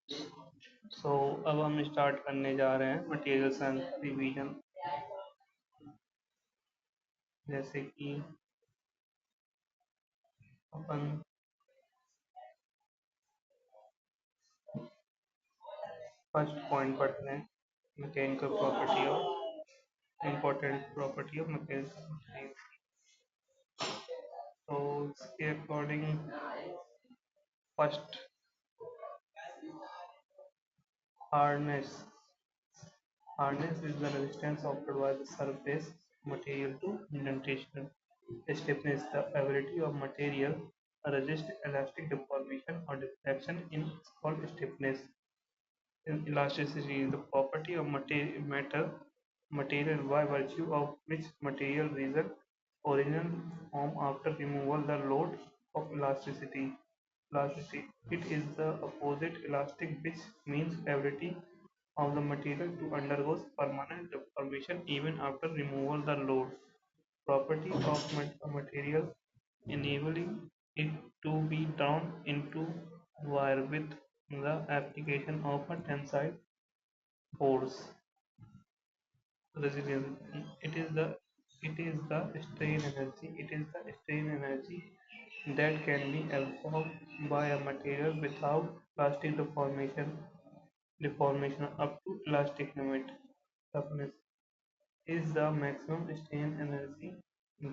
सो अब हम स्टार्ट करने जा रहे हैं मटेरियल साइंस रिवीजन। जैसे कि अपन फर्स्ट पॉइंट पढ़ते हैं, mechanical property of important property of mechanical material. तो इसके according first, hardness. Hardness is the resistance offered by the surface material to indentation. Stiffness, the ability of material to resist elastic deformation or deflection is called stiffness. In elasticity, the property of material by virtue of which material reason original form after removal the load of elasticity. Elasticity. It is the opposite elastic, which means ability of the material to undergo permanent deformation even after removal the load. Property of a material enabling it to be drawn into wire with the application of a tensile force. Resilience. It is the strain energy. It is the strain energy that can be absorbed by a material without plastic deformation up to elastic limit. Toughness is the maximum strain energy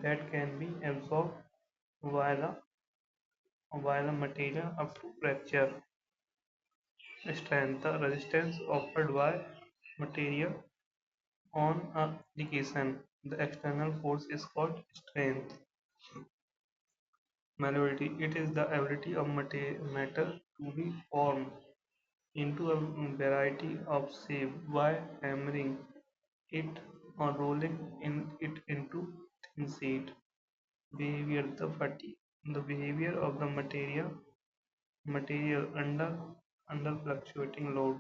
that can be absorbed by the material up to fracture. Strength, the resistance offered by material on application. The external force is called strength. Malleability, it is the ability of metal to be formed into a variety of shape by hammering it or rolling it into thin sheet. Behavior, the fatigue, the behavior of the material under fluctuating load.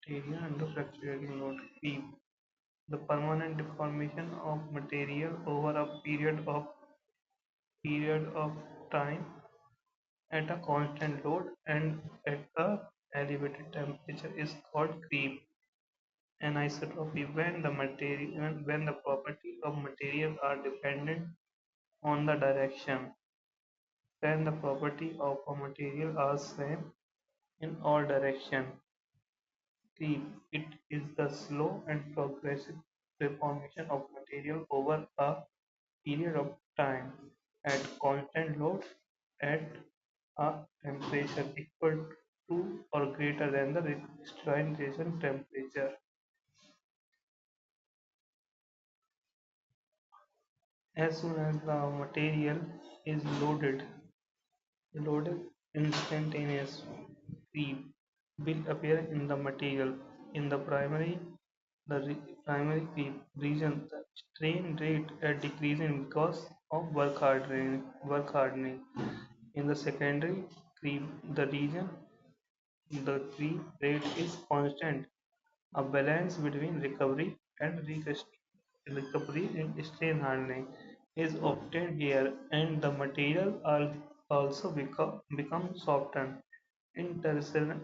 Material under fluctuating load. Creep, the permanent deformation of material over a period of time at a constant load and at a elevated temperature is called creep. Anisotropy, when the property of material are dependent on the direction, when the property of a material are same in all direction. Creep, it is the slow and progressive deformation of material over a period of time at constant load at a temperature equal to or greater than the crystallization temperature. As soon as the material is loaded instantaneous creep will appear in the material. In the primary creep region, the strain rate is decreasing because of work hardening. In the secondary creep the region, the creep rate is constant. A balance between recovery and strain hardening is obtained here, and the material also become softened. In tertiary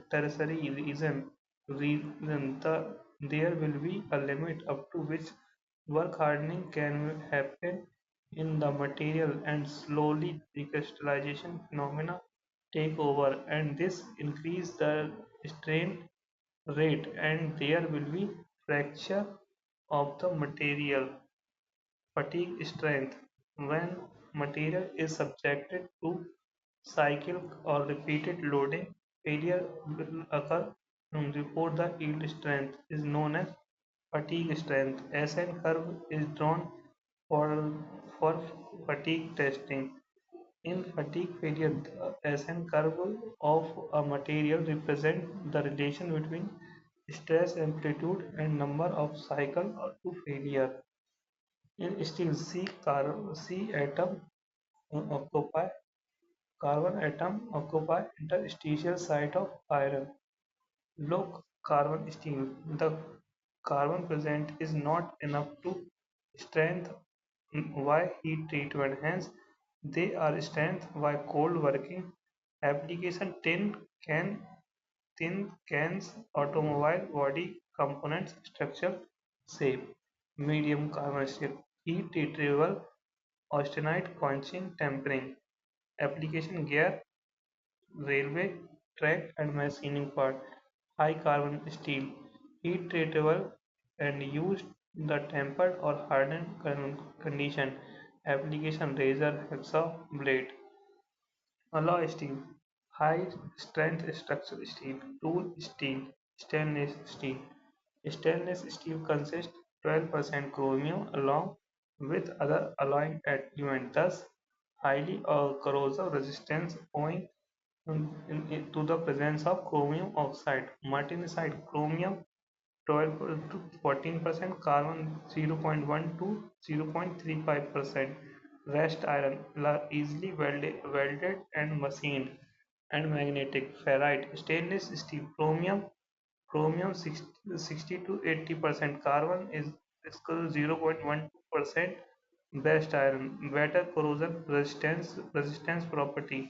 there will be a limit up to which work hardening can happen in the material, and slowly recrystallization phenomena take over, and this increase the strain rate, and there will be fracture of the material. Fatigue strength, when material is subjected to cycle or repeated loading, failure will occur. Report the yield strength is known as fatigue strength. SN curve is drawn for for fatigue testing. In fatigue failure, the SN curve of a material represents the relation between stress amplitude and number of cycles to failure. In steel, C occupy carbon atom occupy interstitial site of iron. Low carbon steel. The carbon present is not enough to strength by heat treatment. Hence, they are strength by cold working. Application tin can thin cans, automobile body components, structure, shape. Medium carbon steel, heat treatable, austenite, quenching, tempering. Application gear, railway, track and machining part. High carbon steel, heat treatable and used the tempered or hardened condition. Application razor, hacksaw, blade. Alloy steel, high strength structural steel, tool steel, stainless steel. Stainless steel consists 12% chromium along with other alloying elements, thus highly corrosion resistance owing to the presence of chromium oxide. Martensite chromium 12 to 14%, carbon 0.1 to 0.35%. Rest iron easily welded and machined, and magnetic ferrite stainless steel chromium 60 to 80%, carbon is 0.12%. Best iron better corrosion resistance property.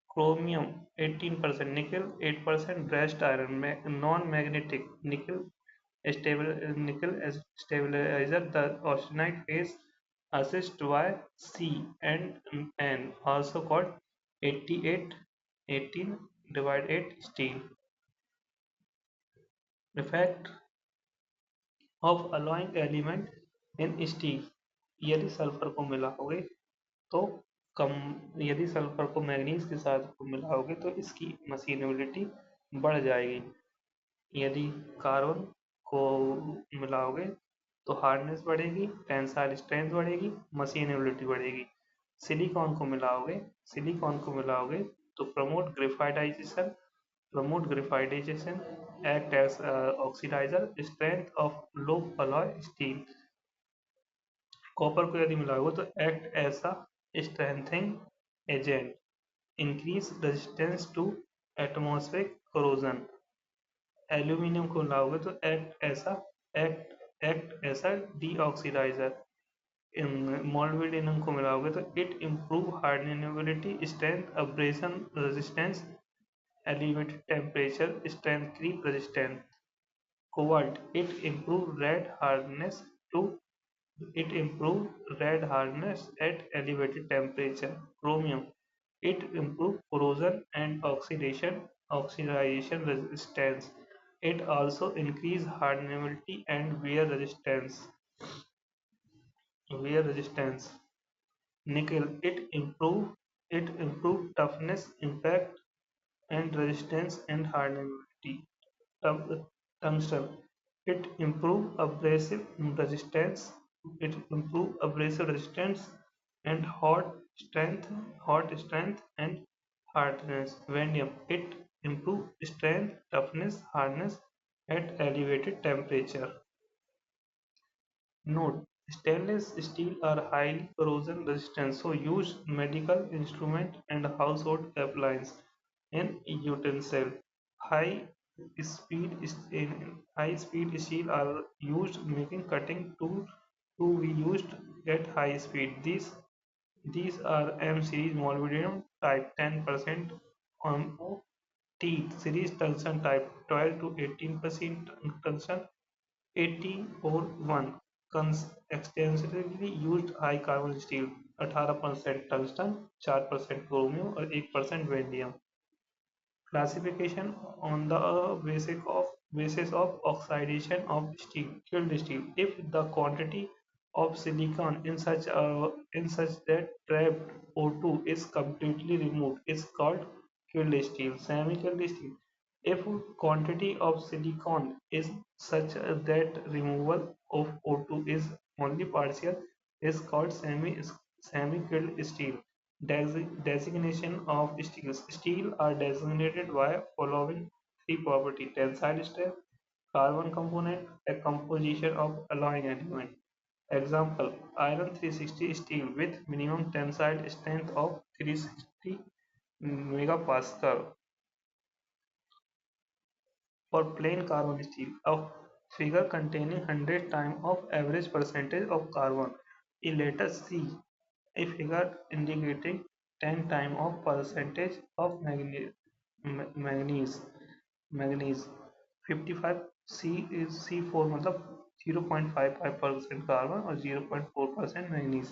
Chromium 18%, nickel 8%, brushed iron, non-magnetic, nickel as stabilizer. The austenite phase assist by C and N, also called 88 18 divide 8 steel. Effect of alloying element in steel. यदि sulphur को मिलाओगे तो कम, यदि sulphur को manganese के साथ को मिलाओगे तो इसकी मशीनेबिलिटी बढ़ जाएगी। यदि कार्बन को मिलाओगे तो हार्डनेस बढ़ेगी, टेंसाइल स्ट्रेंथ बढ़ेगी, मशीनेबिलिटी बढ़ेगी। सिलिकॉन को मिलाओगे तो promote graphitization, act as oxidizer, strength of low alloy steel. Copper को यदि मिलाओगे तो act as a strengthening agent, increase resistance to atmospheric corrosion. Aluminium को मिलाओगे तो एक्ट एज अ डीऑक्सीडाइजर। मोल्डिविडियम को मिलाओगे तो it improve hardenability, strength, abrasion resistance, elevated temperature, strength, creep resistance. Cobalt, to it improve red hardness at elevated temperature. Chromium, it improve corrosion and oxidation resistance. It also increase hardenability and wear resistance. Nickel, it improve toughness, impact and resistance and hardenability. Tungsten, it improve abrasive resistance and hot strength and hardness. Vanadium, it improve strength, toughness, hardness at elevated temperature. Note: stainless steel are highly corrosion resistant, so use medical instrument and household appliance in utensil. High high speed steel are used making cutting tool to be used at high speed. These are M series molybdenum type 10% on T series tungsten type 12 to 18% tungsten 80 or 1 extensively used high carbon steel 18% tungsten 4% chromium और 1% vanadium. Classification on the basis of oxidation of steel, chilled steel. If the quantity of silicon in such that trapped O2 is completely removed is called chilled steel. Semi-chilled steel. If quantity of silicon is such that removal of O2 is only partial is called semi-chilled steel. Designation of steels. Steel are designated by following three properties: tensile strength, carbon component, a composition of alloying element. Example: iron 360 steel with minimum tensile strength of 360 megapascal. For plain carbon steel, a figure containing 100 times of average percentage of carbon. Let us see a figure indicating 10 times of percentage of manganese. Manganese 55 C is C4 मतलब 0.55% carbon और 0.4% manganese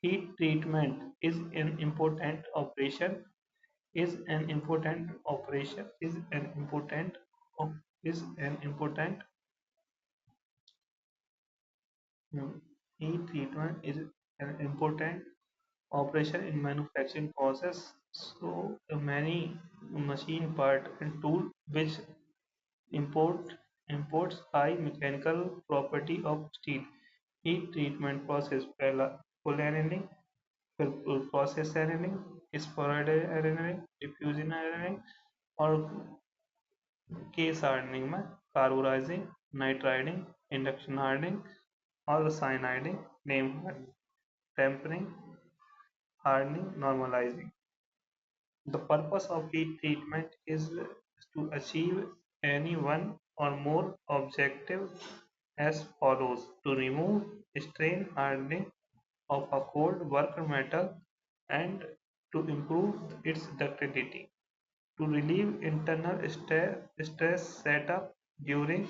heat treatment is an important operation is an important heat treatment is an important operation in manufacturing process. So many machine part and tool which import imports high mechanical property of steel. Heat treatment process पहला full annealing, फिर process annealing, sporadic annealing, diffusion annealing और case hardening में carburizing, nitriding, induction hardening और cyaniding, name tempering, hardening, normalizing. The purpose of heat treatment is to achieve any one or more objective as follows: to remove strain hardening of a cold work metal and to improve its ductility, to relieve internal stress set up during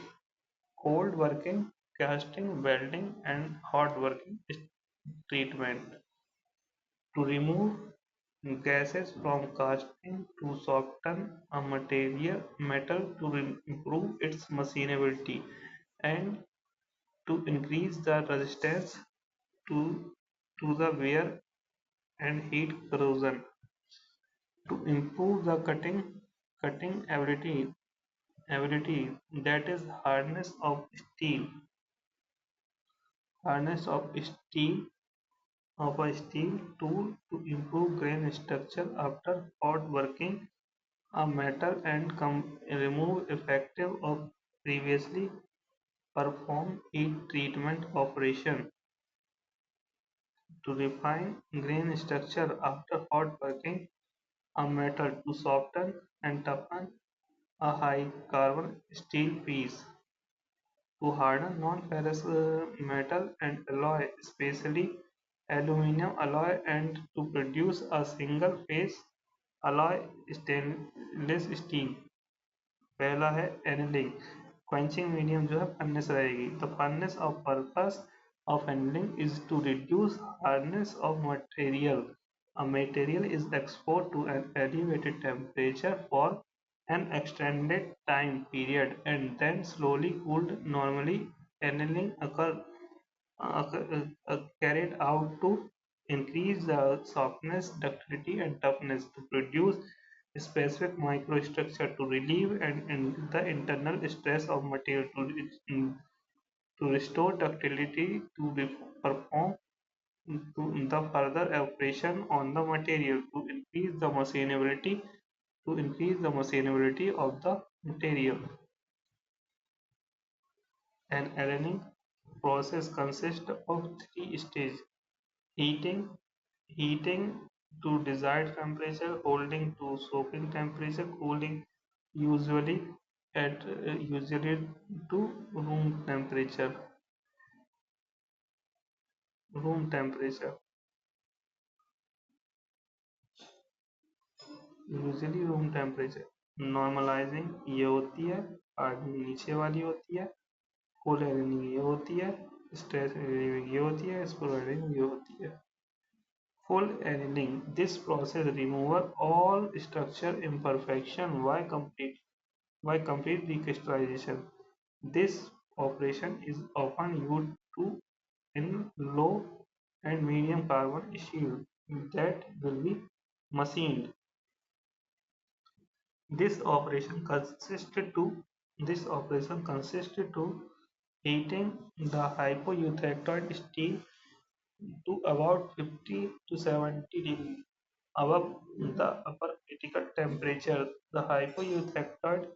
cold working, casting, welding, and hot working treatment, to remove gases from casting, to soften a metal to improve its machinability, and to increase the resistance to, to the wear and heat corrosion, to improve the cutting ability, that is hardness of a steel tool, to improve grain structure after hot working a metal and remove effective of previously performed heat treatment operation, to refine grain structure after hot working a metal, to soften and toughen a high carbon steel piece, to harden non-ferrous metal and alloy, especially aluminum alloy, and to produce a single phase alloy stainless steel. पहला है annealing, quenching medium जो है furnace रहेगी, the furnace of purpose of annealing is to reduce hardness of material. A material is exposed to an elevated temperature for an extended time period and then slowly cooled. Normally, annealing carried out to increase the softness, ductility, and toughness, to produce specific microstructure, to relieve and the internal stress of material, to restore ductility, to perform to the further operation on the material, to increase the machinability of the material. An annealing process consists of three stages: heating, heating to desired temperature, holding to soaking temperature, cooling, usually usually to room temperature. Room temperature. Usually room temperature. Normalising ये होती है, hardening नीचे वाली होती है, full annealing ये होती है, स्ट्रेस रिलीविंग ये होती है, स्पोरेडिंग ये होती है. Full annealing. This process removes all structural imperfection by complete recrystallization. This operation is often used to in low and medium carbon steel that will be machined. This operation consists to heating the hypoeutectoid steel to about 50 to 70 degrees above the upper critical temperature. The hypoeutectoid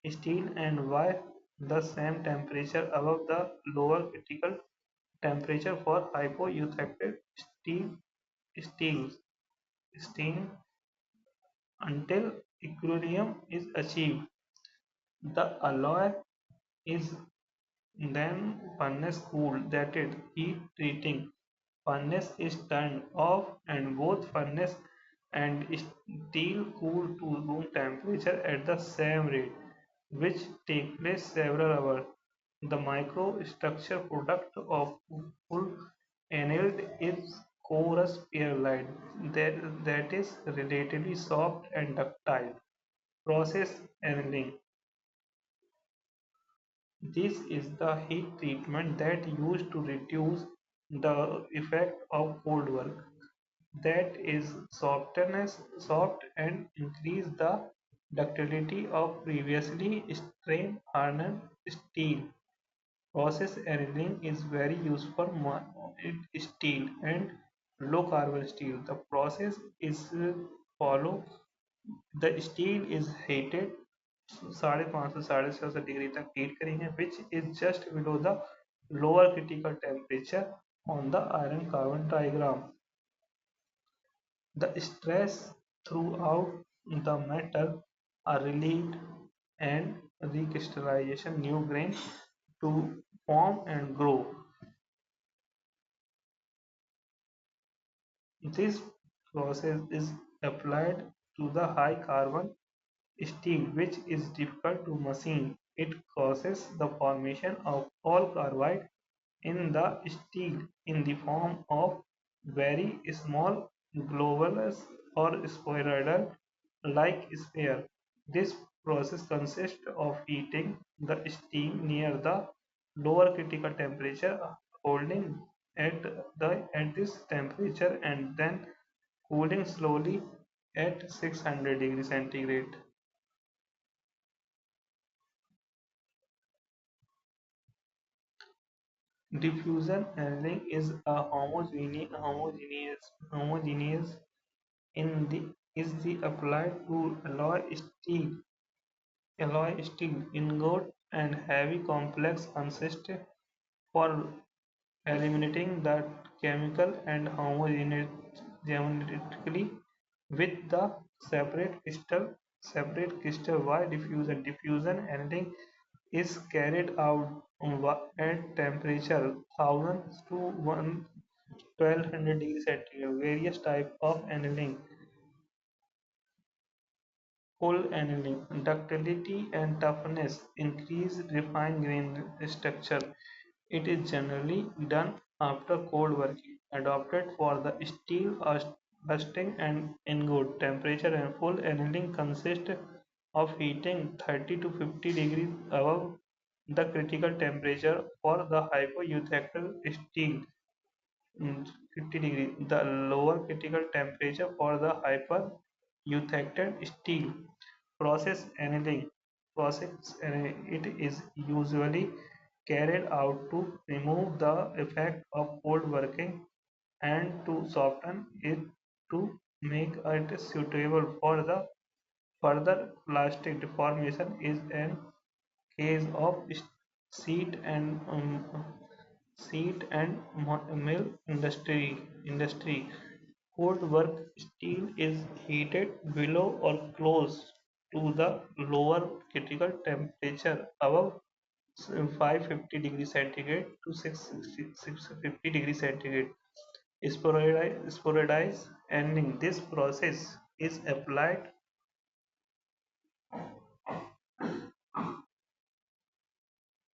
steel, and why the same temperature above the lower critical temperature for hypoeutectoid steels steam until equilibrium is achieved. The alloy is then furnace cooled, that is, heat treating. Furnace is turned off and both furnace and steel cooled to room temperature at the same rate. which take place several hours. The microstructure product of full annealed is porous perlite that is relatively soft and ductile. Process annealing. This is the heat treatment that used to reduce the effect of cold work. That is soft and increase the ductility of previously strain hardened steel. Process annealing is very used for steel and low carbon steel. The process is follow the steel is heated 550 से 650 degree तक heat करेंगे which is just below the lower critical temperature on the iron carbon diagram. The stress throughout the metal are relieved and recrystallization new grain to form and grow. This process is applied to the high carbon steel which is difficult to machine. It causes the formation of all carbide in the steel in the form of very small globules or spheroidal like sphere. This process consists of heating the steel near the lower critical temperature, holding at this temperature and then cooling slowly at 600 degrees centigrade. Diffusion annealing is a homogeneous in the is the applied to alloy steel ingot and heavy complex consist for eliminating the chemical and homogeneously with the separate crystal. Why diffusion annealing is carried out at temperature 1000 to 1200 degrees centigrade. Various types of annealing. Full annealing, ductility and toughness increase refined grain structure. It is generally done after cold working, adopted for the steel casting and ingot. Temperature and full annealing consist of heating 30 to 50 degrees above the critical temperature for the hypoeutectal steel. 50 degree, the lower critical temperature for the hyper-eutected steel. Process annealing. It is usually carried out to remove the effect of cold working and to soften it to make it suitable for the further plastic deformation is an case of sheet and mill industry. Cold work steel is heated below or close to the lower critical temperature above 550 degrees centigrade to 650 degrees centigrade. Sporadize annealing. This process is applied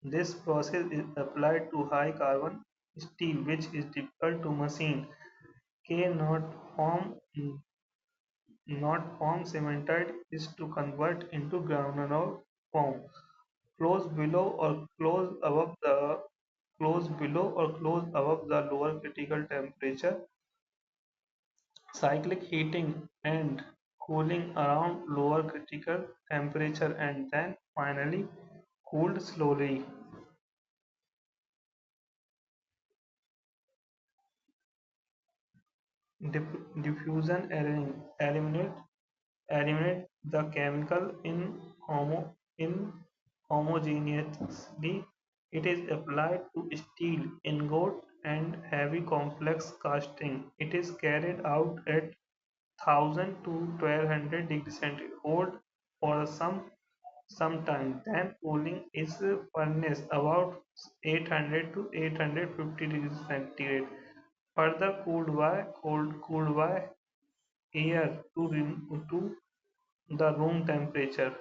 This process is applied to high carbon steel which is difficult to machine. K not form cementite is to convert into granular form. Close below or close above the lower critical temperature. Cyclic heating and cooling around lower critical temperature and then finally cooled slowly. Diffusion eliminate the chemical in homogeneously. It is applied to steel ingot and heavy complex casting. It is carried out at 1000 to 1200 degrees centigrade. Hold for some time. Then cooling is furnace about 800 to 850 degrees centigrade. Further cooled by air to the room temperature.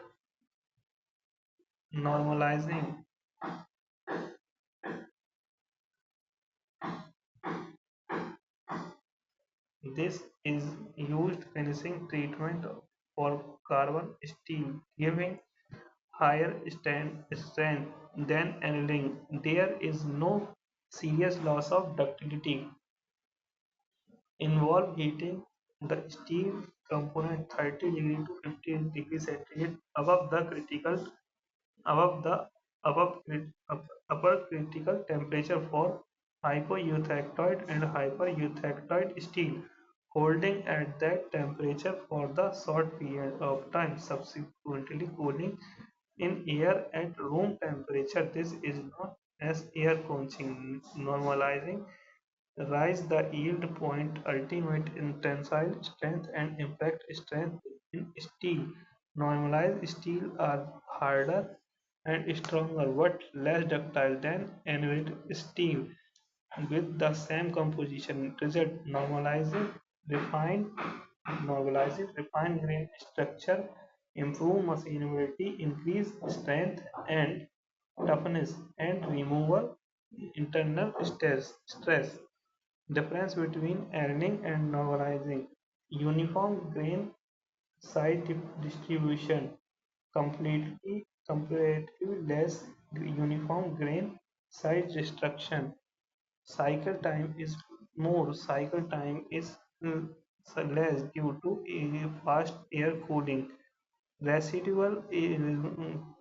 Normalizing this is used finishing treatment for carbon steel, giving higher strength than annealing. There is no serious loss of ductility. Involve heating the steel component 30 degree to 50 degrees centigrade above the above upper critical temperature for hypoeutectoid and hypereutectoid steel, holding at that temperature for the short period of time, subsequently cooling in air at room temperature. This is known as air quenching. Normalizing rise the yield point, ultimate in tensile strength and impact strength in steel. Normalized steel are harder and stronger but less ductile than annealed steel with the same composition. Result refined refined grain structure, improve machinability, increase strength and toughness, and removal internal stress. Difference between annealing and normalizing: uniform grain size distribution, comparatively less uniform grain size destruction. Cycle time is more. Cycle time is less due to fast air cooling. Residual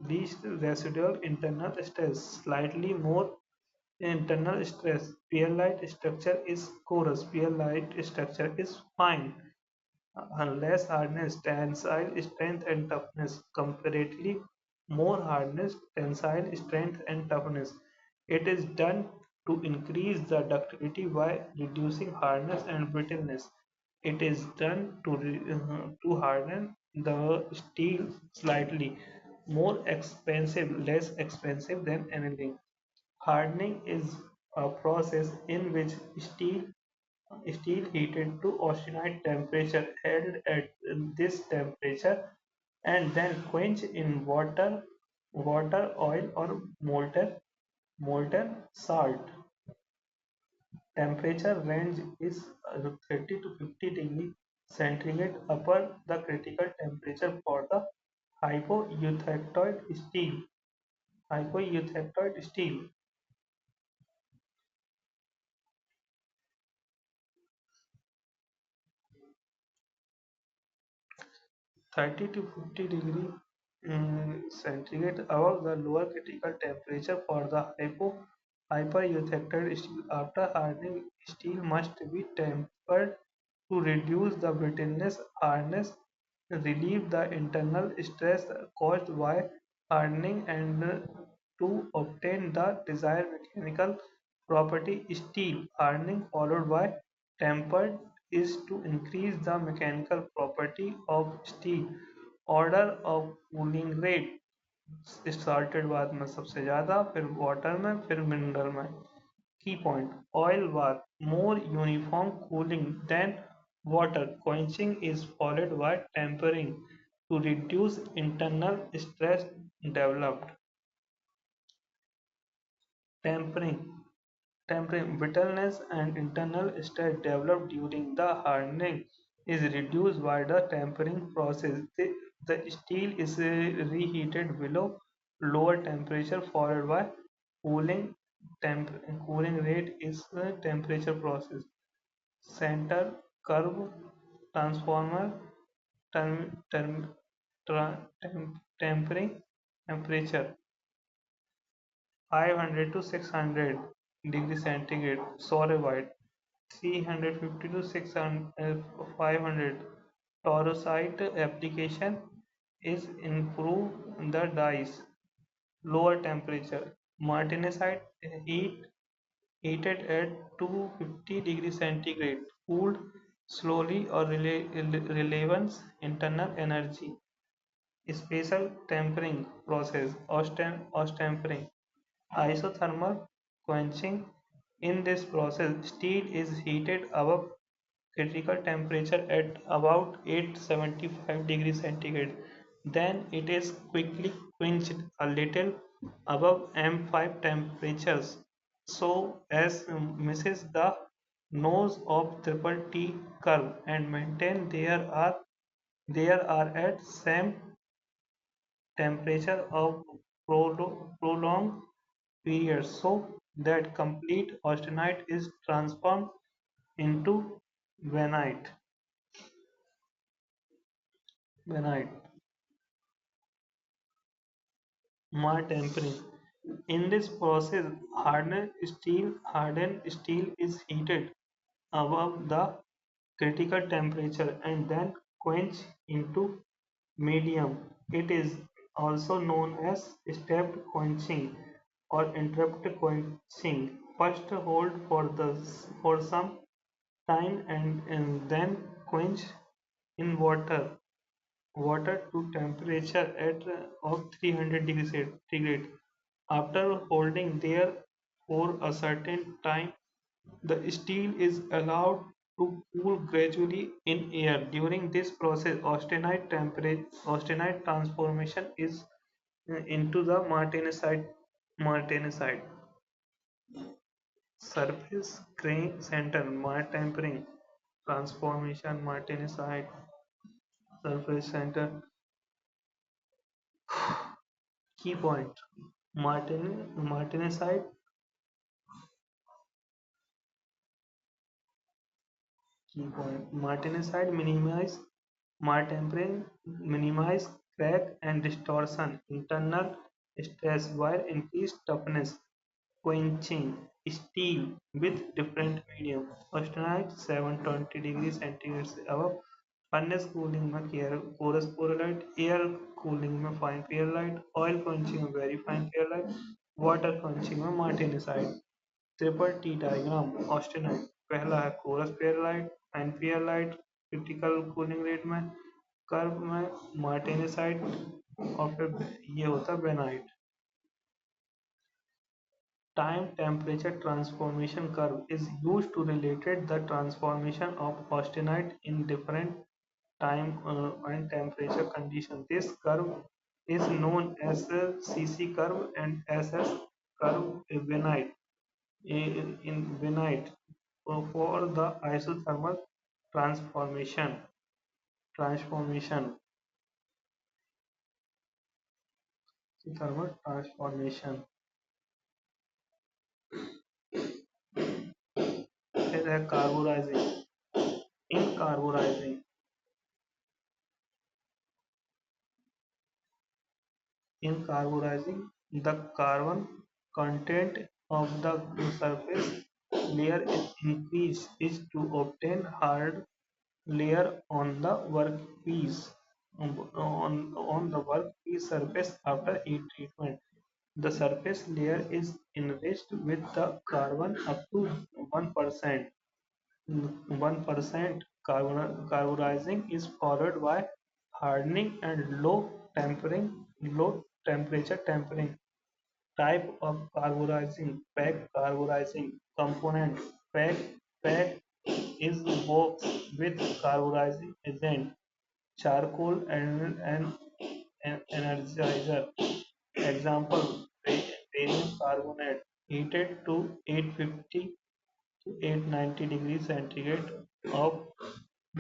least residual internal stress, slightly more internal stress. Pearlite structure is porous. Pearlite structure is fine. Less hardness, tensile strength and toughness. Comparatively more hardness, tensile strength and toughness. It is done to increase the ductility by reducing hardness and brittleness. It is done to harden the steel slightly. More expensive, less expensive than annealing. Hardening is a process in which steel heated to austenite temperature, held at this temperature, and then quenched in water, oil, or molten salt. Temperature range is 30 to 50 degree centigrade upper the critical temperature for the hypoeutectoid steel. Hypoeutectoid steel. 30 to 50 degree centigrade above the lower critical temperature for the hypereutected steel. After hardening, steel must be tempered to reduce the brittleness, hardness, relieve the internal stress caused by hardening, and to obtain the desired mechanical property. Steel hardening followed by tempered is to increase the mechanical property of steel. Order of cooling rate started बाद में सबसे ज़्यादा, फिर water में, फिर mineral में. Key point: oil bath, more uniform cooling than water. Quenching is followed by tempering to reduce internal stress developed. Tempering brittleness and internal stress developed during the hardening is reduced by the tempering process. The steel is reheated below lower temperature followed by cooling. Cooling rate is the temperature process. Center curve transformer term, tempering temperature 500 to 600 degree centigrade. Sorry, 350 to 600, 500. Torosite application is improve the dies. Lower temperature. Martinsite heated at 250 degrees centigrade. Cooled slowly or relevance internal energy. Special tempering process. Ostempering. Isothermal quenching. In this process, steel is heated above critical temperature at about 875 degrees centigrade. Then it is quickly quenched a little above M5 temperatures so as misses the nose of triple T curve and maintain there are at same temperature of prolonged periods so that complete austenite is transformed into vanite. vanite. Tempering. In this process, hardened steel is heated above the critical temperature and then quenched into medium. It is also known as stepped quenching or interrupted quenching. First hold for some time and then quench in water to temperature at of 300 degrees centigrade. After holding there for a certain time, the steel is allowed to cool gradually in air. During this process, austenite transformation is into the martensite surface grain center. Tempering transformation martensite surface center. Key point: martensite key point. Martensite minimize crack and distortion, internal stress, while increased toughness, quenching steel with different medium. Austenite 720 degrees centigrade से above. Furnace cooling में coarse pearlite, air cooling में fine pearlite, oil quenching में very fine pearlite, water quenching में martensite. Triple T diagram austenite. पहला है coarse pearlite, fine pearlite critical cooling rate में, curve में martensite और फिर ये होता है bainite. Time temperature transformation curve is used to relate the transformation of austenite in different time and temperature conditions. This curve is known as the CC curve and SS curve in Vinite for the isothermal transformation. Transformation. Isothermal transformation. Is a carburizing. In carburizing. In carburizing, the carbon content of the surface layer is increased is to obtain hard layer on the workpiece on the workpiece surface after heat treatment. The surface layer is enriched with the carbon up to 1%. 1% carburizing is followed by hardening and low temperature tempering. Type of carburizing: pack carburizing component. Pack is box with carburizing agent, charcoal and energizer. Example: barium carbonate heated to 850 to 890 degrees centigrade of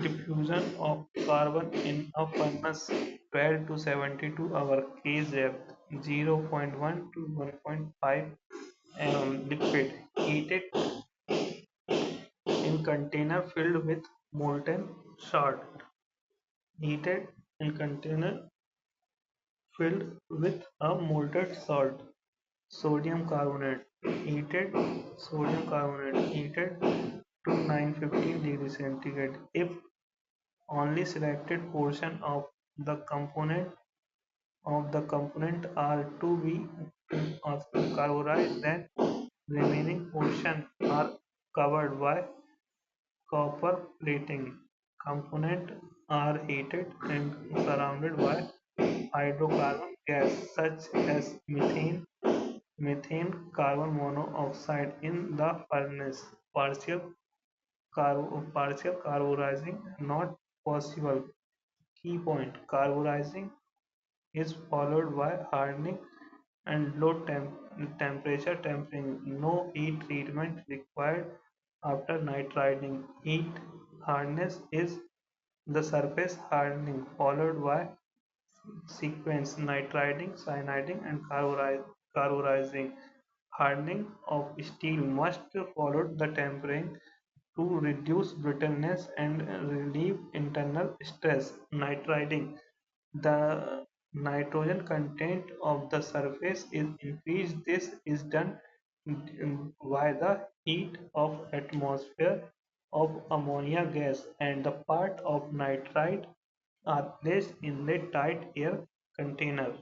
diffusion of carbon in a furnace. 12 to 72 hour case depth. 0.1 to 1.5 liquid heated in container filled with molten salt. Heated in container filled with a molten salt. Sodium carbonate heated to 915 degrees centigrade. If only selected portion of the component are to be carburized, then remaining portion are covered by copper plating. Components are heated and surrounded by hydrocarbon gas such as methane carbon monoxide in the furnace. Partial carburizing not possible. Key point: carburizing is followed by hardening and low temperature tempering. No heat treatment required after night riding. Heat hardness is the surface hardening followed by sequence nitriding, cyaniding, and carburizing. Hardening of steel must follow the tempering to reduce brittleness and relieve internal stress. Nitriding: the nitrogen content of the surface is increased. This is done by the heat of atmosphere of ammonia gas, and the part of nitride are placed in the tight container.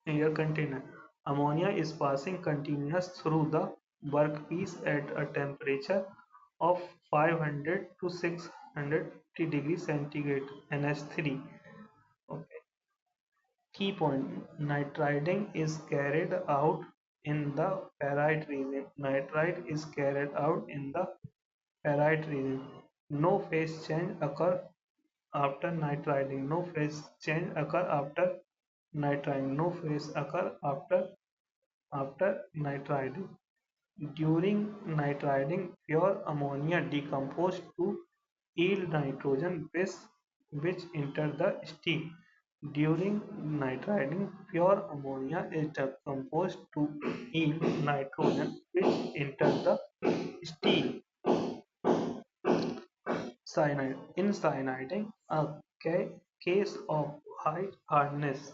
Air container. Ammonia is passing continuous through the workpiece at a temperature of 500 to 650 degrees centigrade (NH3). Okay. Key point: nitriding is carried out in the ferrite region. Nitride is carried out in the ferrite region. No phase change occur after nitriding. No phase change occur after nitriding. No phase occur after nitriding. During nitriding, pure ammonia decomposes to yield nitrogen gas which enter the steel. During nitriding, pure ammonia is decomposed to yield nitrogen which enter the steel. Cyanide. In cyaniding, a case of high hardness.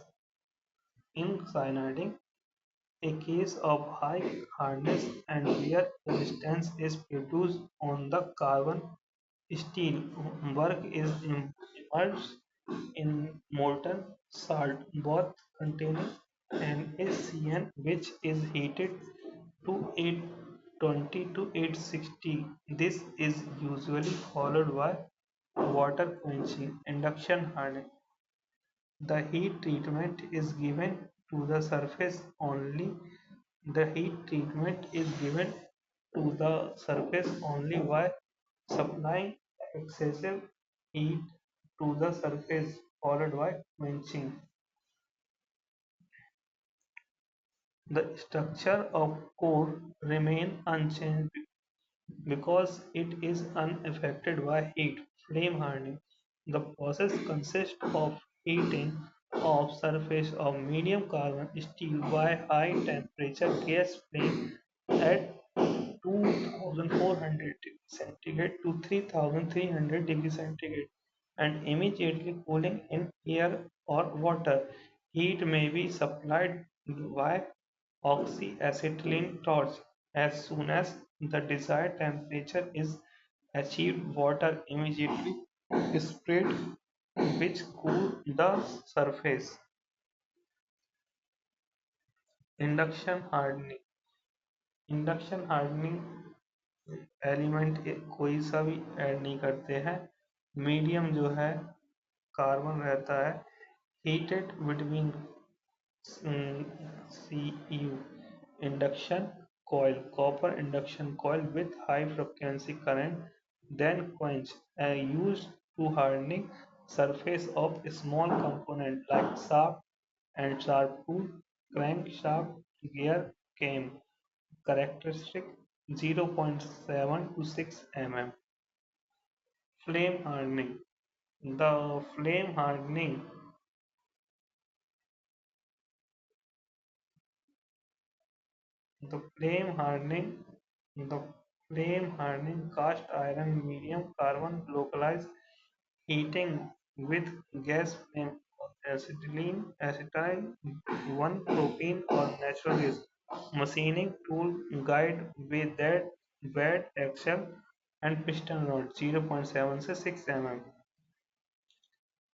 In cyaniding, a case of high hardness and wear resistance is produced on the carbon steel. Work is immersed in molten salt bath containing NaCN, which is heated to 820 to 860. This is usually followed by water quenching. Induction hardening: the heat treatment is given to the surface only. The heat treatment is given to the surface only by supplying excessive heat to the surface followed by quenching. The structure of core remains unchanged because it is unaffected by heat. Flame hardening: the process consists of heating of surface of medium carbon steel by high temperature gas flame at 2400 degrees centigrade to 3300 degrees centigrade and immediately cooling in air or water. Heat may be supplied by oxyacetylene torch. As soon as the desired temperature is achieved, water immediately sprayed which cool the surface. Induction hardening. Induction hardening element कोई सा भी add नहीं करते हैं. Medium जो है carbon रहता है heated between CU. Induction coil: copper induction coil with high frequency current, then quench, used to hardening surface of small component like shaft and sharp tool, crankshaft, gear cam. Characteristic: 0.7 to 6 mm. Flame hardening. The flame hardening the flame hardening the flame hardening cast iron medium carbon localized heating with gas flame, acetylene, acetylene, 1 propene or natural gas. Machining tool guide with that bed axle and piston rod 0.7 से 6 mm.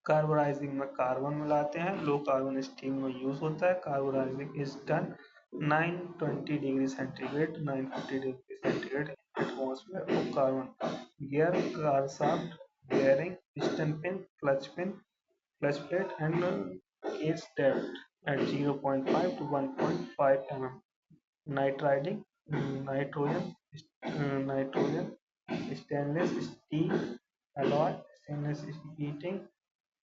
Carburising में carbon मिलाते हैं. Low carbon steel में use होता है. Carburizing is done 920 degree centigrade 950 degree centigrade atmosphere of carbon. Gear, car shaft, bearing, piston pin, clutch plate, and cage depth at 0.5 to 1.5 mm. Nitriding, nitrogen, nitrogen, stainless steel alloy, stainless heating,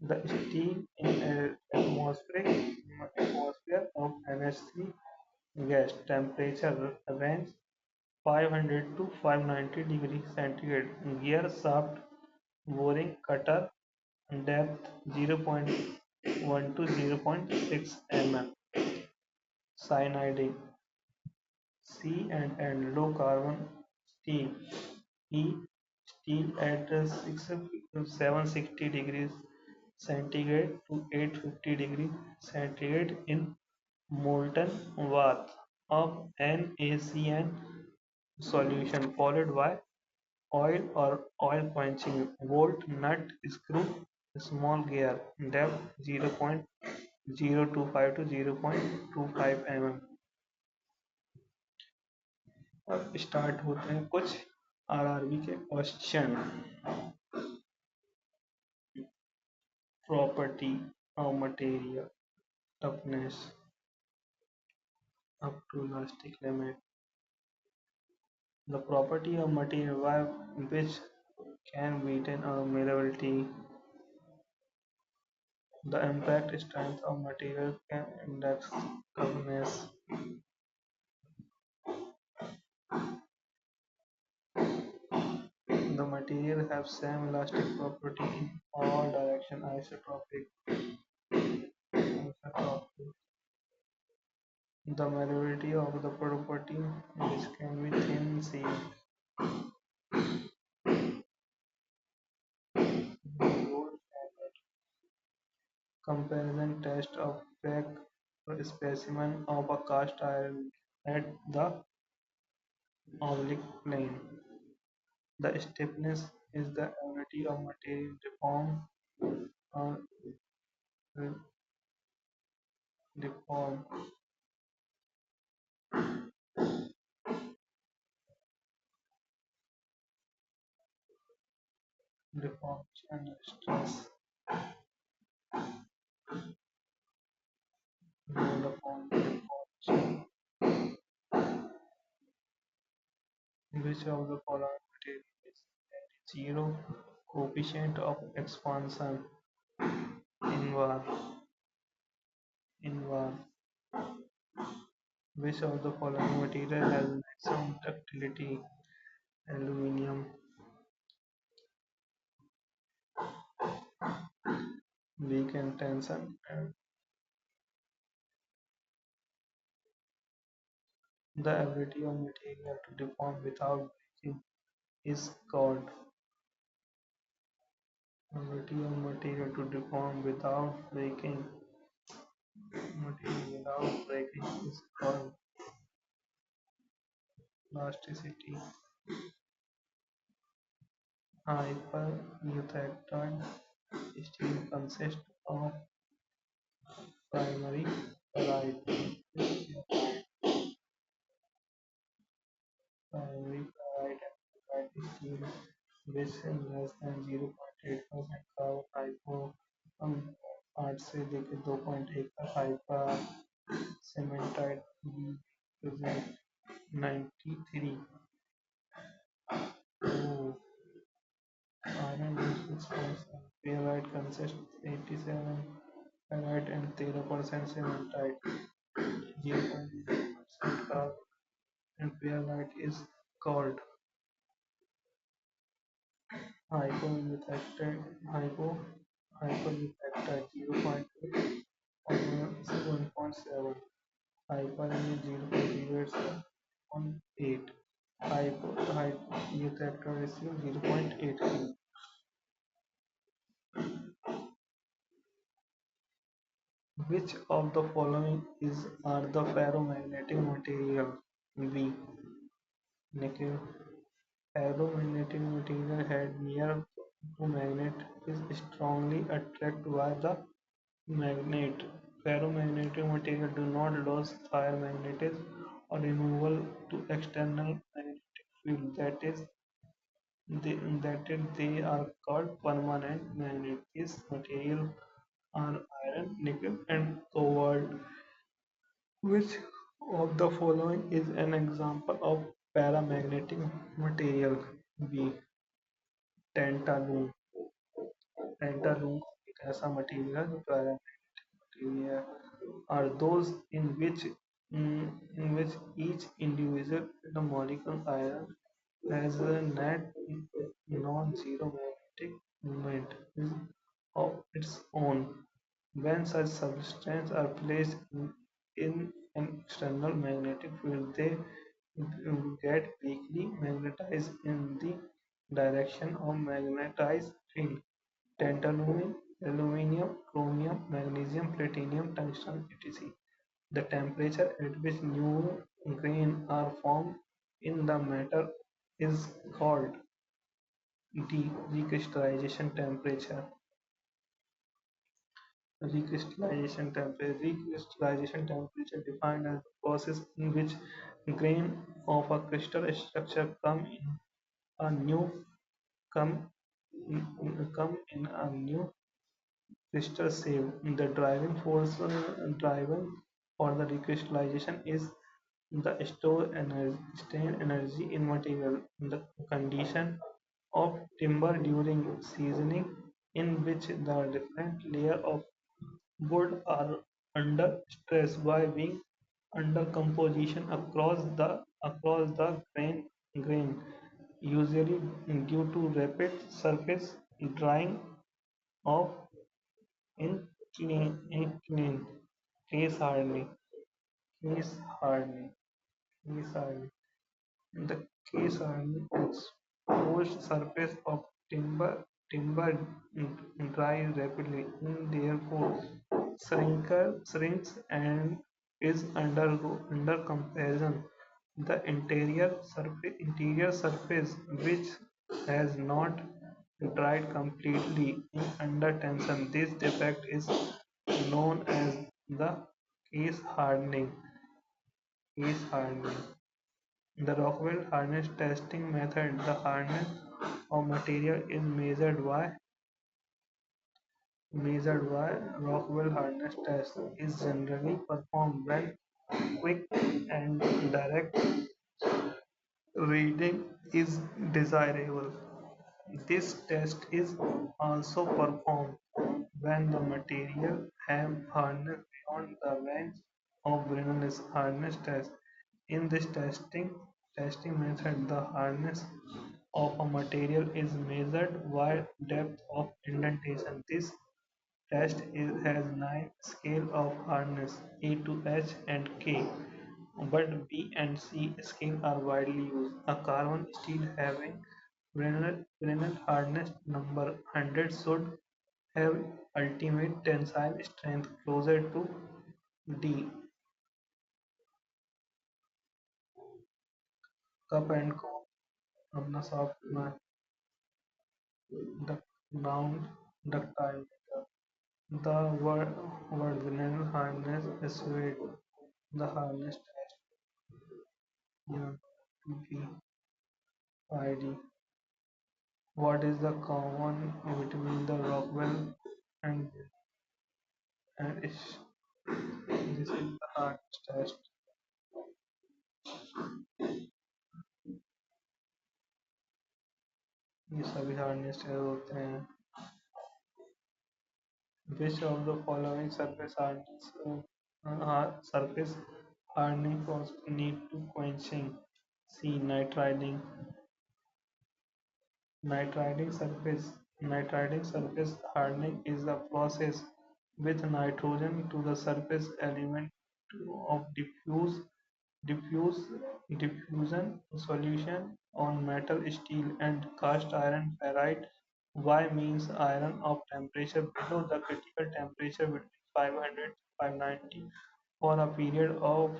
The steel in an atmosphere of NH3 gas temperature range 500 to 590 degrees centigrade. Gear shaft boring cutter depth 0.1 to 0.6 mm. Cyanide C and low carbon steel E steel at 760 degrees centigrade to 850 degrees centigrade in molten bath of NaCN solution followed by oil or oil quenching bolt nut screw small gear depth 0.025 to 0.25 mm। अब start होते हैं कुछ RRB के question. Property of material toughness up to elastic limit, the property of material by which can weaken or malleability, the impact strength of material can index toughness, the material have same elastic property in all direction isotropic, the malleability of the property which can be thin sealed, gold standard, comparison test of crack specimen of a cast iron at the oblique plane. The stiffness is the ability of material or deform, deformation stress mode upon deformation. Which of the following material is zero coefficient of expansion in var? In var, which of the following material has maximum ductility? Aluminium. Weak in tension and the ability of material to deform without breaking is called ability of material to deform without breaking. Material without breaking is called plasticity. Hypereutectoid steel consists of primary ferrite, primary ferrite and ferrite steel which is less than 0.8% carbon hypo हम 8 से लेकर 2.1 तक hyper cementite represent 93 oh, iron is 6%, ferrite consists 87 ferrite and 13% cementite 0.0% carbon and ferrite is called hypometactite hypo hypermetactite 0.8 or 1.7 hyper is 0.0.8 hypometactite is 0.83. Which of the following is are the ferromagnetic material? B. Nickel. Ferromagnetic material had near to magnet is strongly attracted by the magnet. Ferromagnetic material do not lose their magnetism or removal to external magnetic field. They are called permanent magnet. These materials are iron, nickel, and cobalt. Which of the following is an example of paramagnetic material? B. Tantalum. Tantalum ऐसा material जो paramagnetic material are those in which each individual atom molecule ion has a net non-zero magnetic moment of its own. When such substances are placed in an external magnetic field, they get weakly magnetized in the direction of magnetized field. Tantalum, aluminium, chromium, magnesium, platinum, tungsten, etc. The temperature at which new grains are formed in the matter is called recrystallization temperature. Recrystallization temperature defined as the process in which grain of a crystal structure a new come come in a new crystal shape. The driving force driven for the recrystallization is the stored energy in material. The condition of timber during seasoning, in which the different layer of wood are under stress by being under composition across the grain, usually due to rapid surface drying of inclined case hardening. Case hardening. Case hardening. The case hardening exposed surface of timber dry rapidly and therefore shrinks and is under compression. The interior surface which has not dried completely in under tension. This defect is known as the case hardening. Case hardening. The Rockwell hardness testing method. The hardness of material is measured by Rockwell hardness test is generally performed when quick and direct reading is desirable. This test is also performed when the material have hardness beyond the range of Brinell's hardness test. In this testing method, the hardness of a material is measured by depth of indentation. This has nine scale of hardness A to H and K, but B and C scale are widely used. A carbon steel having Fresnel hardness number 100 should have ultimate tensile strength closer to D. Cup and coke अपना soft में noun ductile nature. The word vinyl hardness is weight. The hardness test UPID. What is the common between the Rockwell and is this is the hardness test. ये सभी hardness test होते हैं. Which of the following surface hardening process need to quenching? C. Nitriding surface. Nitriding surface hardening is the process with nitrogen to the surface element of diffuse diffusion solution on metal, steel, and cast iron ferrite. Y means iron of temperature below the critical temperature between 500 to 590 for a period of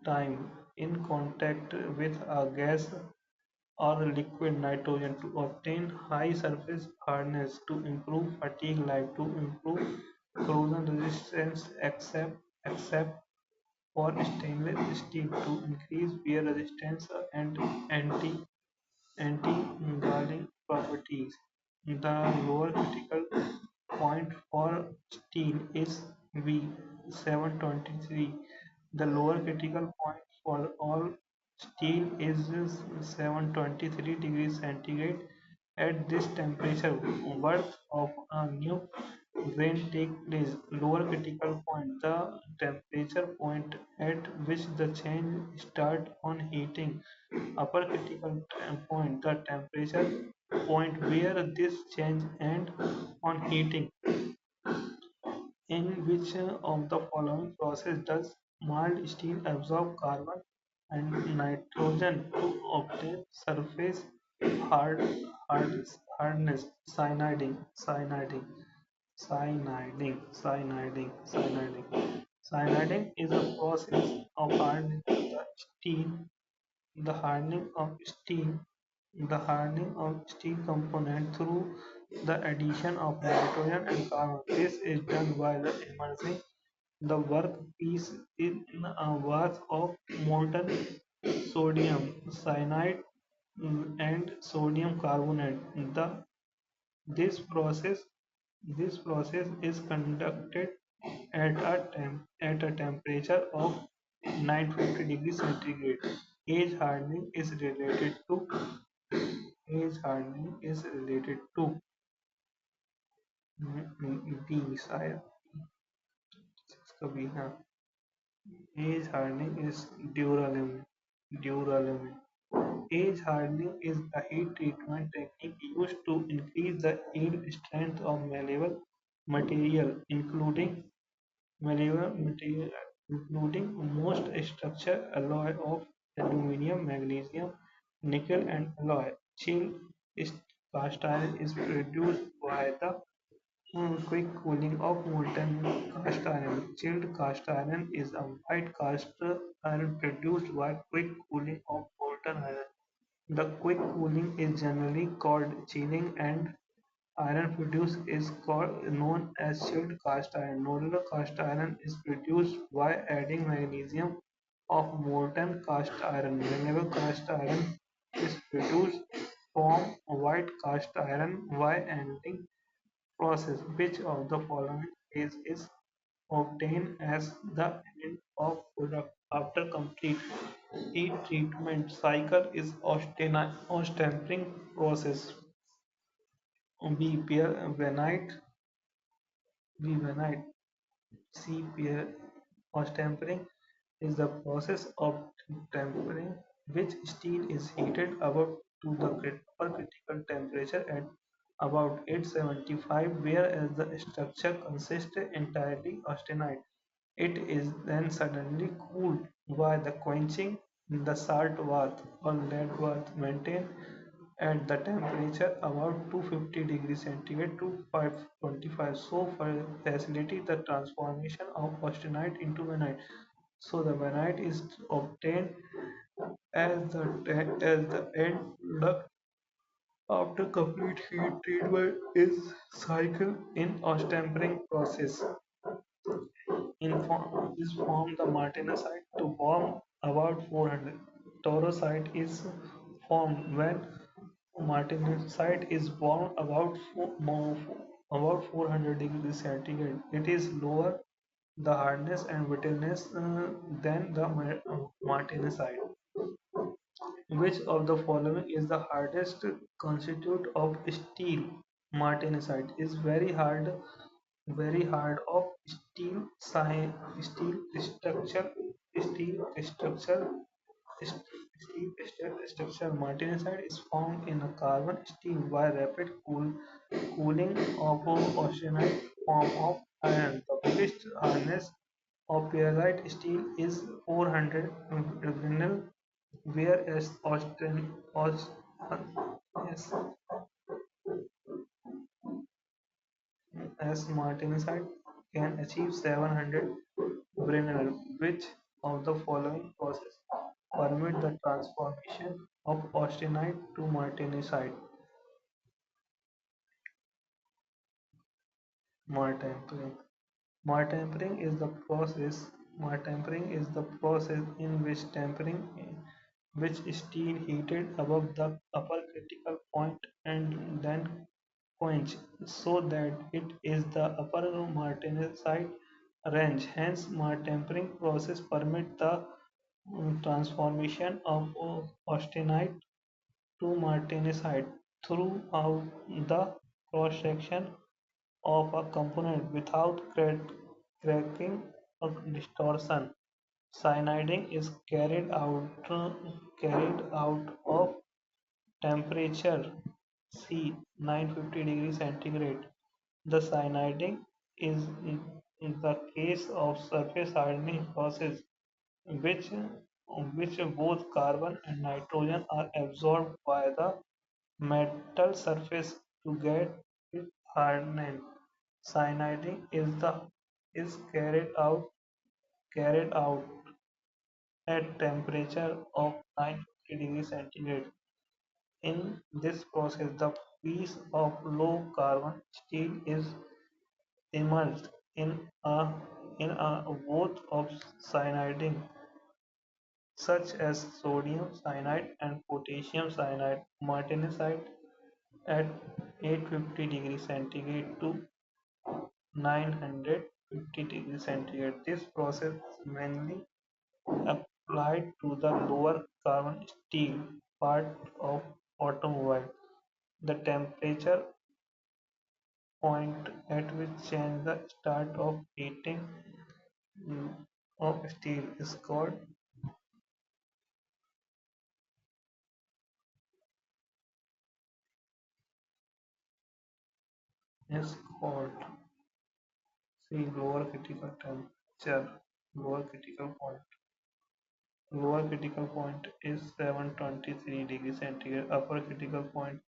time in contact with a gas or liquid nitrogen to obtain high surface hardness, to improve fatigue life, to improve corrosion resistance, except for stainless steel, to increase wear resistance and anti-galling properties. The lower critical point for steel is V 723. The lower critical point for all steel is 723 degrees centigrade. At this temperature, work of a new when take place. Lower critical point, the temperature point at which the change start on heating. Upper critical point, the temperature point where this change end on heating. In which of the following process does mild steel absorb carbon and nitrogen to obtain surface hard, hardness? Cyaniding. Cyaniding is a process of hardening the steel, the hardening of steel, the hardening of steel component through the addition of nitrogen and carbon. This is done by the immersing the workpiece in a bath of molten sodium cyanide and sodium carbonate. This process this process is conducted at a temperature of 950 degrees centigrade. Age hardening is related to age hardening is related to B side. इसका भी हाँ. Age hardening is duralumin. Age hardening is a heat treatment technique used to increase the yield strength of material, including malleable material, including most structure alloy of aluminum, magnesium, nickel, and alloy. Chilled cast iron is produced by the quick cooling of molten cast iron. Chilled cast iron is a white cast iron produced by quick cooling of molten iron. The quick cooling is generally called chilling and iron produced is known as chilled cast iron. Nodular cast iron is produced by adding magnesium of molten cast iron. Renewable cast iron is produced from white cast iron by adding process. Which of the following is obtained as the end of product after complete heat treatment cycle is Ostempering process. B. Vanite. C. Ostempering is the process of tempering which steel is heated above to the upper critical temperature at about 875, whereas the structure consists entirely austenite. It is then suddenly cooled by the quenching the salt bath or lead bath maintained at the temperature about 250 degrees centigrade to 525. So for facilitate the transformation of austenite into vanite. So the vanite is obtained as the end product after complete heat treatment is cycle in Ostempering process. This form the martensite to form about 400. Torosite is formed when martensite is formed about 400 degrees centigrade. It is lower the hardness and brittleness than the martensite. Which of the following is the hardest constituent of steel? Martensite is very hard of steel structure, steel structure, steel structure. Martensite is found in a carbon steel by rapid cooling of austenite form of iron. The biggest hardness of pyrite steel is 400 Brinell, whereas yes, as martensite can achieve 700 Brenner. Which of the following process permit the transformation of austenite to martensite? Martempering. Martempering is the process. Martempering is the process in which which steel heated above the upper critical point and then quenched so that it is the upper martensite range. Hence, tempering process permit the transformation of austenite to martensite throughout the cross section of a component without cracking or distortion. Cyaniding is carried out of temperature C 950 degrees centigrade. The cyaniding is the case of surface hardening process which which both carbon and nitrogen are absorbed by the metal surface to get it hardened. Cyaniding is carried out at temperature of 950 degrees centigrade. In this process, the piece of low carbon steel is immersed in a bath of cyaniding, such as sodium cyanide and potassium cyanide martensite at 850 degrees centigrade to 950 degrees centigrade. This process is mainly applied to the lower carbon steel part of automobile. The temperature point at which change the start of heating mm, of steel is called see lower critical temperature. Lower critical point. Lower critical point is 723 degrees centigrade. Upper critical point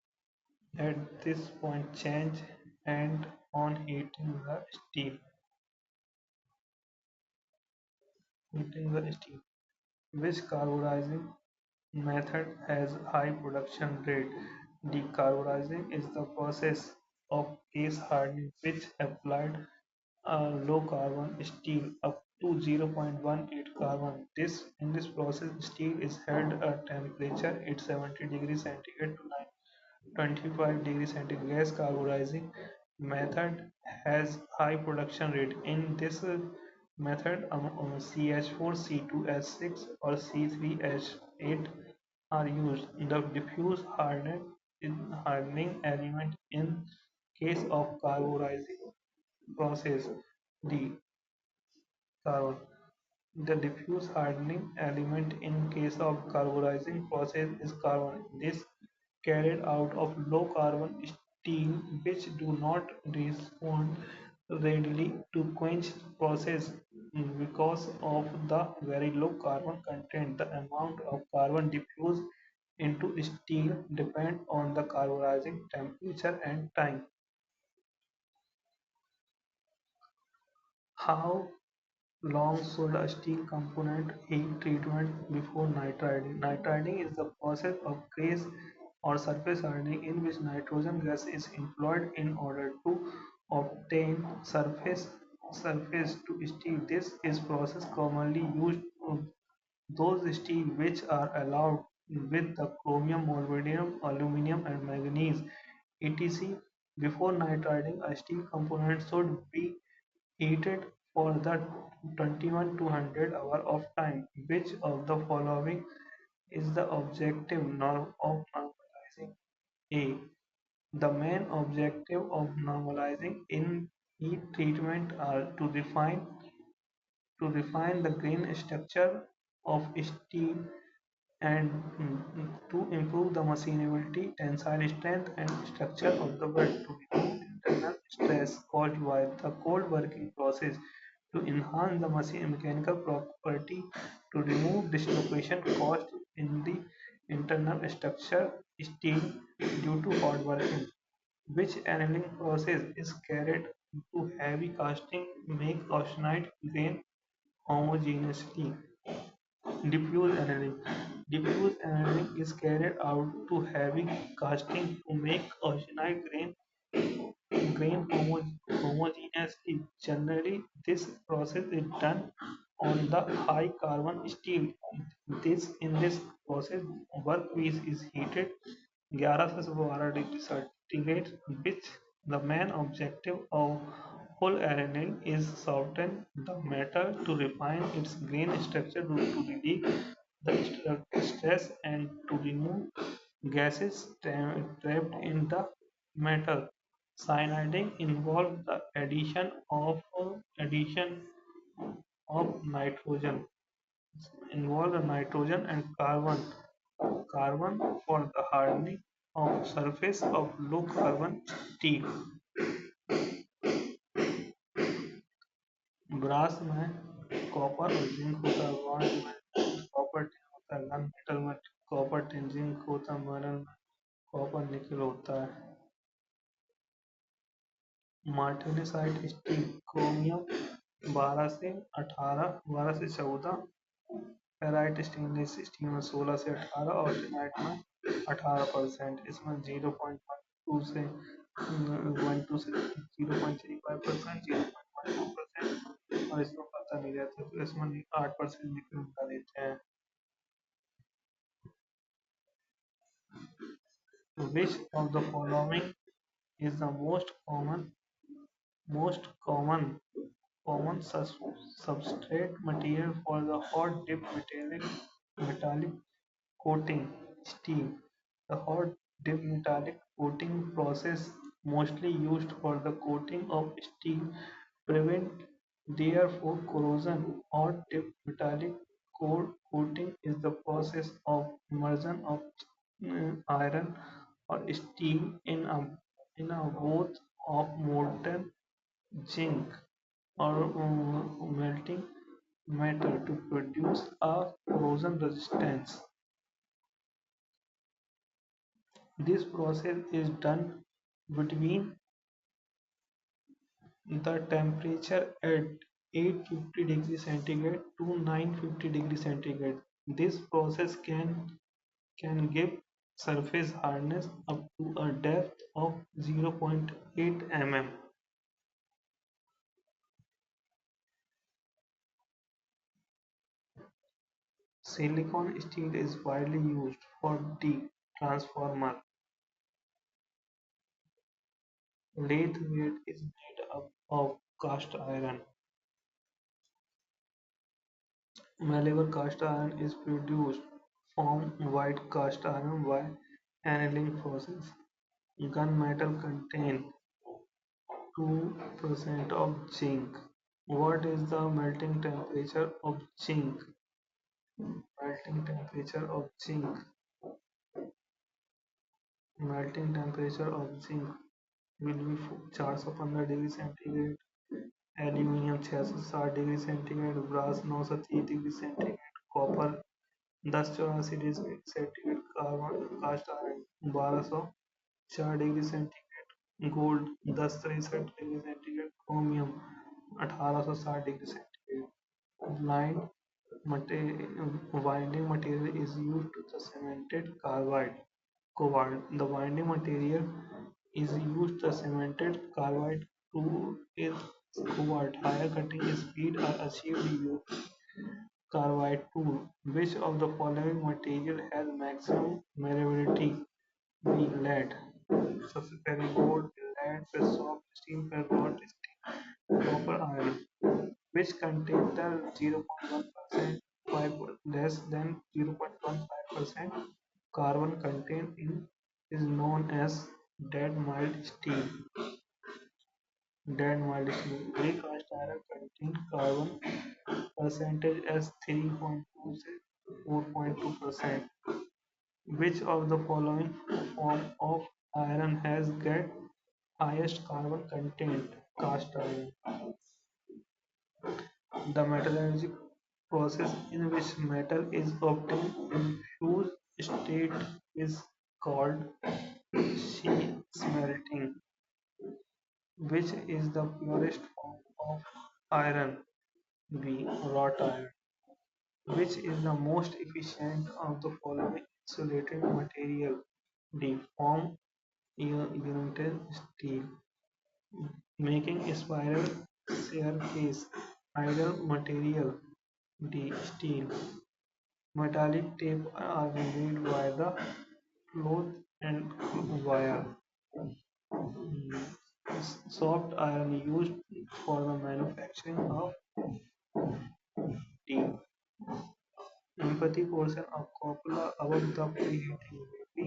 at this point change and on heating the steel. Which carburizing method has high production rate? Decarburizing is the process of case hardening which applied low carbon steel up to 0.18 carbon. In this process, steel is held at temperature at 70 degrees centigrade to 25 degrees centigrade. Gas carburizing method has high production rate. In this method, CH4, C2H6 or C3H8 are used. The diffuse hardening element in case of carburizing process. The carbon. The diffuse hardening element in case of carburizing process is carbon. This carried out of low carbon steel which do not respond readily to quench process because of the very low carbon content. The amount of carbon diffused into steel depend on the carburizing temperature and time. How long should a steel component heat treatment before nitriding? Nitriding is the process of grease or surface hardening in which nitrogen gas is employed in order to obtain surface to steel. This is process commonly used to those steel which are allowed with the chromium, molybdenum, aluminum and manganese etc. Before nitriding, a steel component should be heated for the 21 to 100 hour of time. Which of the following is the objective norm of normalizing? A. The main objective of normalizing in heat treatment are to refine the grain structure of steel and to improve the machinability, tensile strength, and structure of the weld, to remove internal stress caused by the cold working process, to enhance the mechanical property, to remove dislocation caused in the internal structure steel due to hot working. Which annealing process is carried to heavy casting make austenite grain homogeneously? Diffuse annealing. Diffuse annealing is carried out to heavy casting to make austenite grain homogeneously. Generally, this process is done on the high carbon steel. In this process, workpiece is heated 11 से 12 degree centigrade, which the main objective of full annealing is soften the metal to refine its grain structure to relieve the stress and to remove gases trapped in the metal. Cyaniding involves the addition of nitrogen, involve the nitrogen and carbon for the hardening of surface of low carbon steel. Brass में copper और zinc होता है, bronze में copper tin होता है, gun metal में copper tin zinc होता है, मरल में कॉपर निकल होता है। मार्टेनसाइट स्टील क्रोमियम 12 से 14 फेराइट स्टेनलेस स्टील में 16 से 18 और टिनाइट में 18%। इसमें 0.12 से 0.35%, 0.12% और इसमें पता नहीं रहता, तो इसमें 8% निकल बता देते हैं। Which of the following is the most common substrate material for the hot dip metallic coating steel? The hot dip metallic coating process, mostly used for the coating of steel, prevent therefore corrosion. Hot dip metallic coating is the process of immersion of iron or steel in a bath of molten zinc or melting metal to produce a corrosion resistance. This process is done between the temperature at 850 degrees centigrade to 950 degrees centigrade. This process can give surface hardness up to a depth of 0.8 mm. Silicon steel is widely used for the transformer. Lathe weight is made up of cast iron. Malleable cast iron is produced from white cast iron by annealing process. Gunmetal contains 2% of zinc. What is the melting temperature of zinc? Melting temperature of zinc. Melting temperature of zinc will be 415 degree centigrade, aluminium 660 degree centigrade, brass 930 degree centigrade, copper 1084 degree centigrade, carbon cast iron 1204 degree centigrade, gold 1063 degree centigrade, chromium 1860 degree centigrade. Blind winding material is used to the cemented cobalt. The winding material is used the cemented carbide to is cobalt. Higher cutting speed are achieved using carbide tool. Which of the following material has maximum malleability? B. Lead. सबसे पहले gold, lead, फिर soft steel, फिर hot steel, copper, iron. Which contain the 0.1% 5 less than 0.15% carbon content in is known as dead mild steel. Dead mild steel. Gray cast iron contain carbon percentage as 3.2 to 4.2%. Which of the following form of iron has get highest carbon content? Cast iron. The metallurgic process in which metal is obtained in fused state is called sheet smelting. Which is the purest form of iron? B. Wrought iron. Which is the most efficient of the following insulating material? D. Foam united steel. Making a spiral staircase. Ideal material. D. Steel. Metallic tape are made by the cloth and wire. Soft iron used for the manufacturing of tea. Empathy portion of copula above the preheating baby.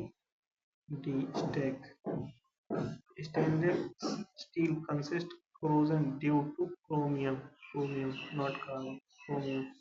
D. Stack. Stainless steel consists corrosion due to chromium, not carbon. Chromium.